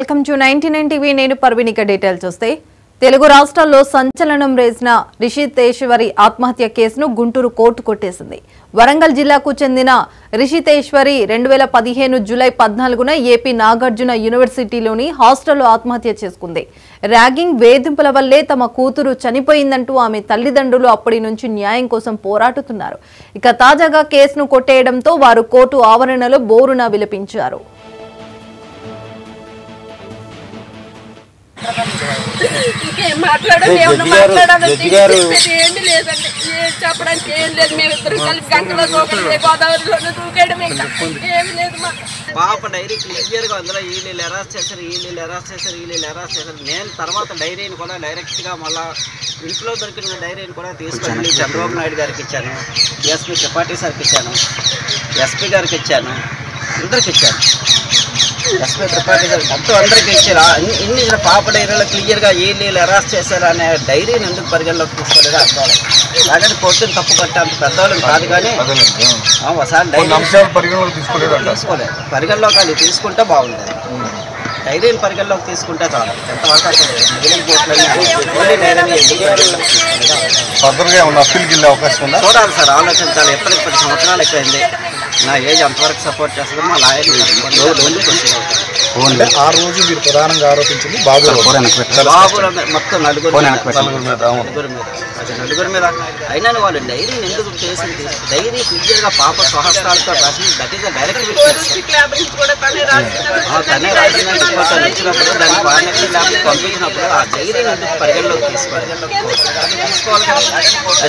Welcome to 99 TV నేను పర్వినిక details చూస్తే తెలుగు రాష్ట్రాల్లో సంచలనం రేసిన రిషితేశ్వరి ఆత్మహత్య కేసును గుంటూరు కోర్టు కొట్టేసింది. వరంగల్ జిల్లాకు చెందిన రిషితేశ్వరి 2015 జూలై 14న ఏపీ నాగార్జున యూనివర్సిటీలోని హాస్టల్లో ఆత్మహత్య చేసుకుంది. ర్యాగింగ్ వేధింపుల వల్లే తమ కూతురు చనిపోయిందంటూ ఆమె తల్లిదండ్రులు అప్పటి నుంచి న్యాయం కోసం పోరాడుతున్నారు. ఇక తాజాగా కేసును కొట్టేయడంతో వారు కోర్టు ఆవరణలో బోరున విలపించారు. చెప్పడానికి ఏం లేదు. మేమిద్దరం కలిసి గంటలో గోదావరిలో దూకేయడమే, ఏమి లేదు. పాప డైరీ క్లియర్గా అందులో వీళ్ళు అరెస్ట్ చేశారు, నేను తర్వాత డైరీని కూడా డైరెక్ట్గా మళ్ళీ ఇంట్లో దొరికిన డైరీని కూడా తీసుకొని చంద్రబాబు నాయుడు గారికి ఇచ్చాను, ఎస్పీ త్రిపాఠి సార్కి ఇచ్చాను, ఎస్పీ గారికి ఇచ్చాను, అందరికి ఇచ్చాను. ఎస్పీ త్రిపాఠి గారు మొత్తం అందరికీ ఇచ్చారు. ఇన్ని పాప డైరీలో క్లియర్గా వీళ్ళు అరెస్ట్ చేశారు అనే డైరీని ఎందుకు పరిగణలోకి తీసుకోలేదు అర్థం. అలాగే కోర్టుని తప్పు పట్టే పెద్దవాళ్ళని కాదు, కానీ ఒకసారి డైరీ తీసుకోలేదు. పరిగణలోకి అది తీసుకుంటే బాగుంటుంది. డైరీని పరిగణలోకి తీసుకుంటే చాలు. ఎంతవరకు మిగిలిన చూడాలి సార్, ఆలోచించాలి. ఎప్పటికి 10 సంవత్సరాలు ఎక్కువైంది. నా ఏజ్ అంతవరకు సపోర్ట్ చేస్తుంది. మా లాయర్ ఆ రోజు మీరు ప్రధానంగా ఆరోపించింది బాబు మొత్తం నలుగురి మీద అయినా వాళ్ళు డైరీని ఎందుకు చేసింది? డైరీ క్లియర్గా పాప స్వహస్తాలతో రాసింది. దట్ ఈస్ డైరెక్ట్ తనే రాసిందని వచ్చినప్పుడు దాన్ని వారికి పంపించినప్పుడు ఆ డైరీని ఎందుకు పరిగణలోకి తీసుకోవాలి?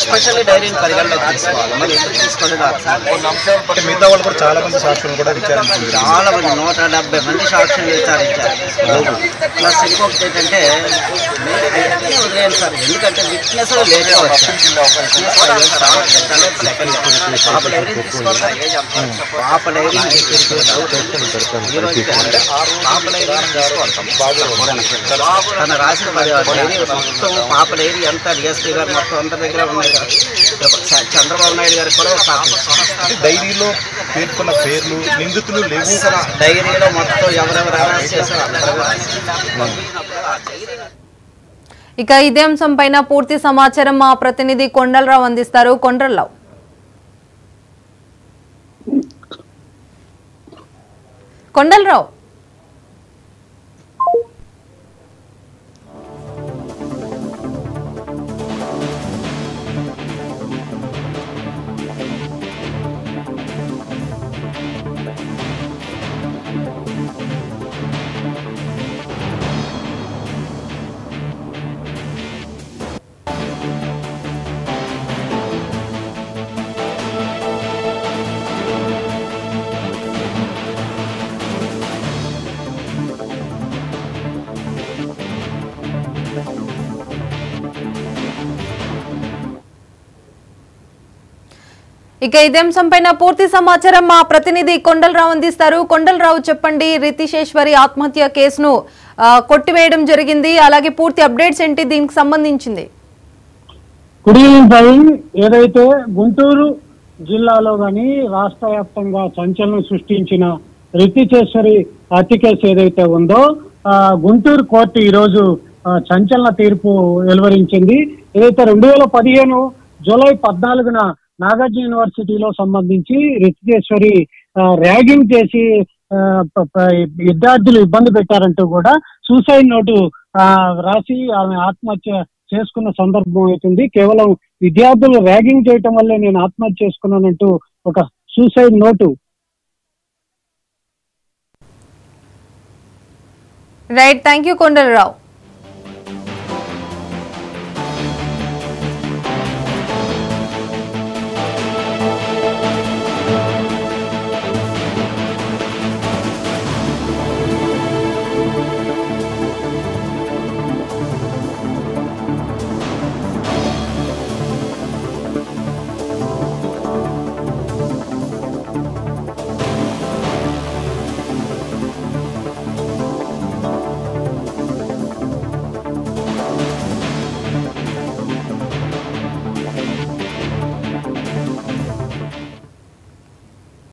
ఎస్పెషల్లీ డైరీని పరిగణలోకి తీసుకోవాలి. మరి ఎందుకు తీసుకోలేదు? మిగతా వాళ్ళు కూడా చాలా మంది సాక్షులు కూడా విచారించారు. చాలా మంది 170 మంది సాక్షులు విచారించారు. ప్లస్ ఇంకొకటి ఏంటంటే వదిలేను సార్, ఎందుకంటే విట్నెస్ లేట్గా వచ్చారు. పాప డైరీ తన రాసిన డైరీ మొత్తం పాప డైరీ ఎంత డిఎస్పీ గారు మొత్తం అందరి దగ్గర ఉన్నాయి కదా. చంద్రబాబు నాయుడు గారికి కూడా డైరీలో పేర్కొన్న పేర్లు నిందితులు లేవు. డైరీలో మొత్తం ఎవరెవరు అరెస్ట్ చేశారు. ఇక ఇదే అంశంపైన పూర్తి సమాచారం మా ప్రతినిధి కొండలరావు అందిస్తారు. కొండలరావు ఇక ఇదే అంశంపైన పూర్తి సమాచారం మా ప్రతినిధి కొండలరావు అందిస్తారు. కొండలరావు చెప్పండి, రిషితేశ్వరి ఆత్మహత్య కేసును కొట్టివేయడం జరిగింది, అలాగే పూర్తి అప్డేట్స్ ఏంటి దీనికి సంబంధించింది? Good evening Praveen. ఏదైతే గుంటూరు జిల్లాలో గాని రాష్ట్ర వ్యాప్తంగా సంచలనం సృష్టించిన రిషితేశ్వరి హత్య కేసు ఏదైతే ఉందో గుంటూరు కోర్టు ఈ రోజు సంచలన తీర్పు వెలువరించింది. ఏదైతే 2015 జూలై 14న నాగార్జున యూనివర్సిటీలో సంబంధించి రిషితేశ్వరి ర్యాగింగ్ చేసి విద్యార్థులు ఇబ్బంది పెట్టారంటూ కూడా సూసైడ్ నోటు రాసి ఆమె ఆత్మహత్య చేసుకున్న సందర్భం అవుతుంది. కేవలం విద్యార్థులు ర్యాగింగ్ చేయటం వల్లే నేను ఆత్మహత్య చేసుకున్నానంటూ ఒక suicide note. Right, thank you Kondalarao.